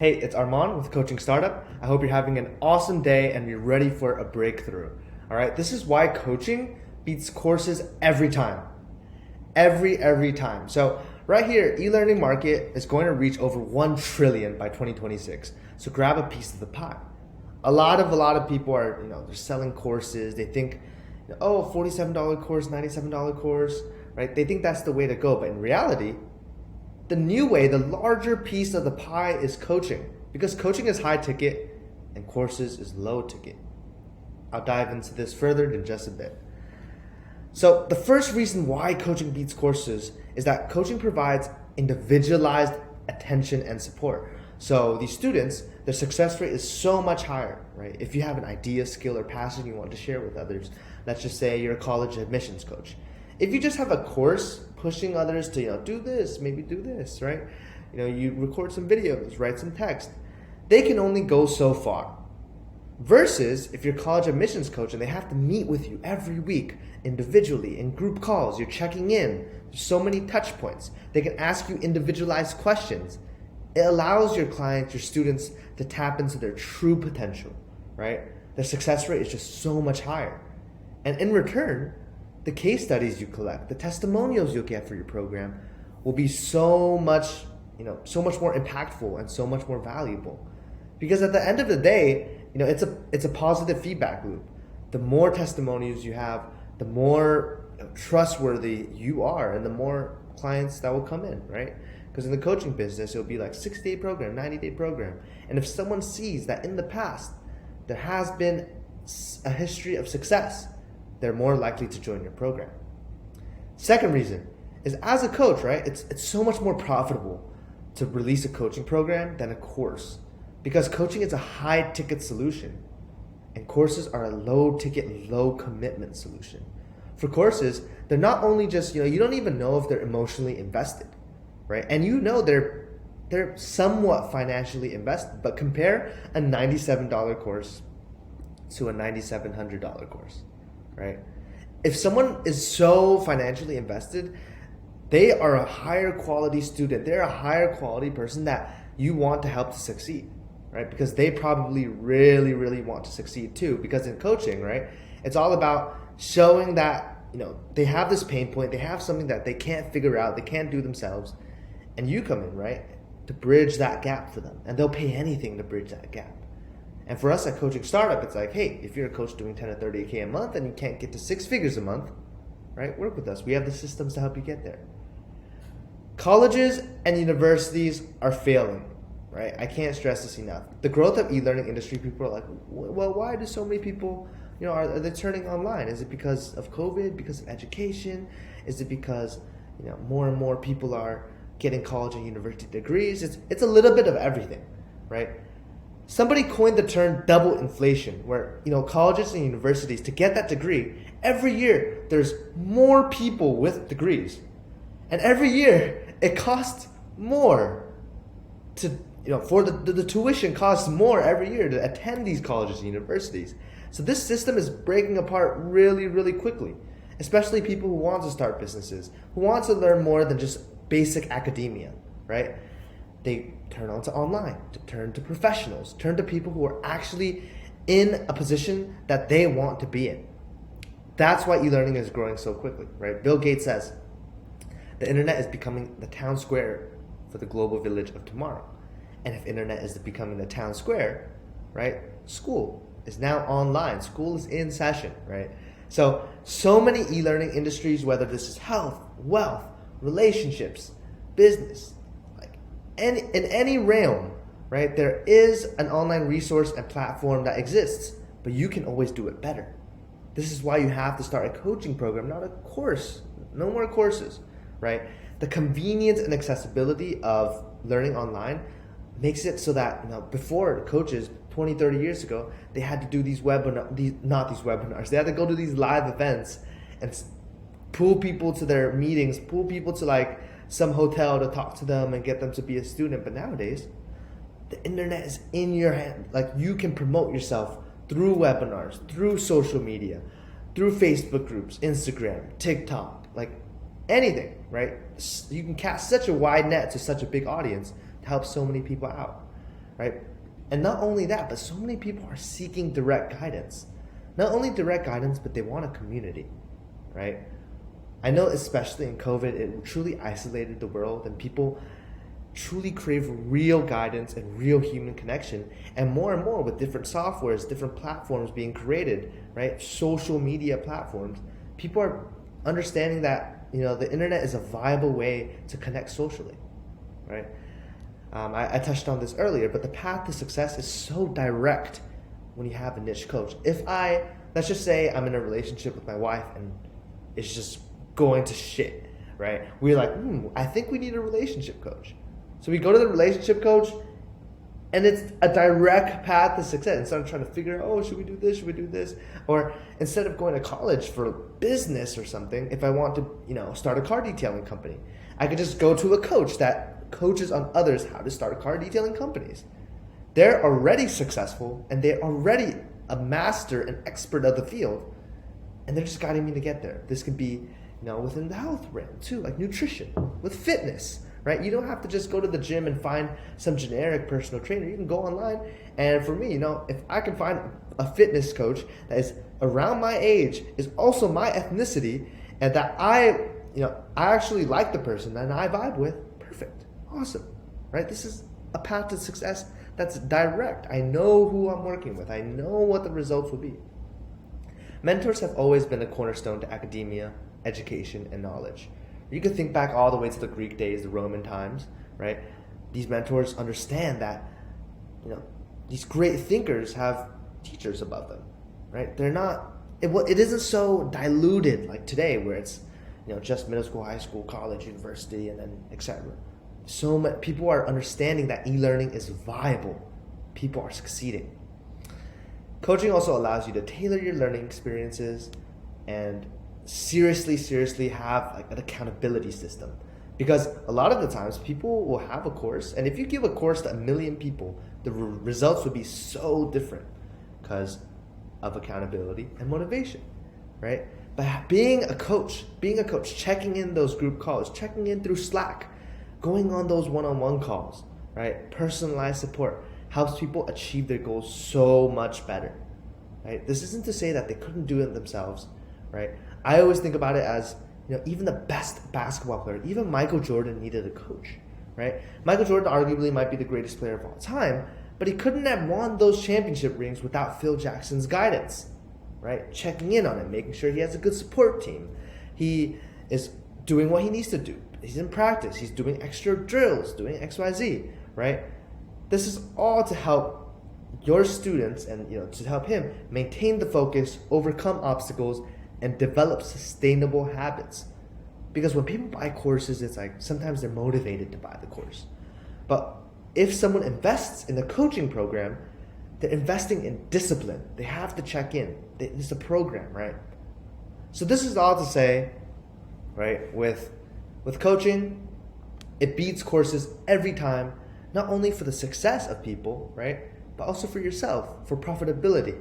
Hey, it's Armand with Coaching Startup. I hope you're having an awesome day and you're ready for a breakthrough. All right, this is why coaching beats courses every time. Every time. So, right here, e-learning market is going to reach over 1 trillion by 2026. So, grab a piece of the pie. A lot of people are, they're selling courses. They think, oh, $47 course, $97 course, right? They think that's the way to go, but in reality, the new way, the larger piece of the pie is coaching, because coaching is high ticket and courses is low ticket. I'll dive into this further in just a bit. So the first reason why coaching beats courses is that coaching provides individualized attention and support. So these students, their success rate is so much higher, right? If you have an idea, skill, or passion you want to share with others, let's just say you're a college admissions coach. If you just have a course pushing others to, do this, maybe do this, right? You record some videos, write some text. They can only go so far. Versus if you're a college admissions coach and they have to meet with you every week individually in group calls, you're checking in. There's so many touch points. They can ask you individualized questions. It allows your clients, your students, to tap into their true potential, right? Their success rate is just so much higher. And in return, the case studies you collect, the testimonials you'll get for your program will be so much more impactful and so much more valuable. Because at the end of the day, it's a positive feedback loop. The more testimonials you have, the more trustworthy you are and the more clients that will come in, right? Because in the coaching business, it'll be like 60-day program, 90-day program. And if someone sees that in the past, there has been a history of success, they're more likely to join your program. Second reason is, as a coach, right? It's so much more profitable to release a coaching program than a course, because coaching is a high ticket solution and courses are a low ticket, low commitment solution. For courses, they're not only just, you don't even know if they're emotionally invested, right? And they're somewhat financially invested, but compare a $97 course to a $9,700 course. Right? If someone is so financially invested, they are a higher quality student. They're a higher quality person that you want to help to succeed, right? Because they probably really, really want to succeed too. Because in coaching, right, it's all about showing that, they have this pain point, they have something that they can't figure out, they can't do themselves, and you come in, right, to bridge that gap for them. And they'll pay anything to bridge that gap. And for us at Coaching Startup, it's like, hey, if you're a coach doing 10 to 30K a month and you can't get to 6 figures a month, right, work with us. We have the systems to help you get there. Colleges and universities are failing, right? I can't stress this enough. The growth of e-learning industry, people are like, well, why do so many people, are they turning online? Is it because of COVID, because of education? Is it because, more and more people are getting college and university degrees? It's a little bit of everything, right? Somebody coined the term double inflation, where colleges and universities, to get that degree, every year there's more people with degrees, and every year it costs more to for the tuition costs more every year to attend these colleges and universities. So this system is breaking apart really, really quickly, especially people who want to start businesses, who want to learn more than just basic academia, right? They turn on to online, to turn to professionals, turn to people who are actually in a position that they want to be in. That's why e-learning is growing so quickly, right? Bill Gates says the internet is becoming the town square for the global village of tomorrow. And if internet is becoming the town square, right, school is now online. School is in session, right? So many e-learning industries, whether this is health, wealth, relationships, business, in any realm, right, there is an online resource and platform that exists, but you can always do it better. This is why you have to start a coaching program, not a course. No more courses, right? The convenience and accessibility of learning online makes it so that, before coaches 20, 30 years ago, they had to do these webinars, they had to go to these live events and pull people to their meetings, pull people to some hotel to talk to them and get them to be a student. But nowadays, the internet is in your hand. You can promote yourself through webinars, through social media, through Facebook groups, Instagram, TikTok, anything, right? You can cast such a wide net to such a big audience to help so many people out. right? And not only that, but so many people are seeking direct guidance. Not only direct guidance, but they want a community, right? I know especially in COVID, it truly isolated the world and people truly crave real guidance and real human connection. And more with different softwares, different platforms being created, right? Social media platforms. People are understanding that, the internet is a viable way to connect socially, right? I touched on this earlier, but the path to success is so direct when you have a niche coach. Let's just say I'm in a relationship with my wife and it's just going to shit, right? We're like, I think we need a relationship coach. So we go to the relationship coach and it's a direct path to success. Instead of trying to figure out, should we do this? Should we do this? Or instead of going to college for business or something, if I want to, start a car detailing company, I could just go to a coach that coaches on others how to start car detailing companies. They're already successful and they're already a master and expert of the field. And they're just guiding me to get there. This could be, within the health realm too, like nutrition, with fitness, right? You don't have to just go to the gym and find some generic personal trainer. You can go online. And for me, if I can find a fitness coach that is around my age, is also my ethnicity, and that I actually like the person and I vibe with, perfect, awesome, right? This is a path to success that's direct. I know who I'm working with. I know what the results will be. Mentors have always been a cornerstone to academia, education, and knowledge. You can think back all the way to the Greek days, the Roman times, right? These mentors understand that, these great thinkers have teachers above them, right? They're not, it isn't so diluted like today where it's, just middle school, high school, college, university, and then etc. So many people are understanding that e-learning is viable. People are succeeding. Coaching also allows you to tailor your learning experiences and seriously have like an accountability system. Because a lot of the times people will have a course, and if you give a course to 1 million people, the results would be so different because of accountability and motivation, right? But being a coach, checking in those group calls, checking in through Slack, going on those one-on-one calls, right? Personalized support helps people achieve their goals so much better, right? This isn't to say that they couldn't do it themselves, right? I always think about it as, even the best basketball player, even Michael Jordan needed a coach, right? Michael Jordan arguably might be the greatest player of all time, but he couldn't have won those championship rings without Phil Jackson's guidance, right? Checking in on him, making sure he has a good support team. He is doing what he needs to do. He's in practice. He's doing extra drills, doing XYZ, right? This is all to help your students and, to help him maintain the focus, overcome obstacles, and develop sustainable habits. Because when people buy courses, it's like sometimes they're motivated to buy the course. But if someone invests in a coaching program, they're investing in discipline. They have to check in. It's a program, right? So this is all to say, right, with coaching, it beats courses every time, not only for the success of people, right, but also for yourself, for profitability.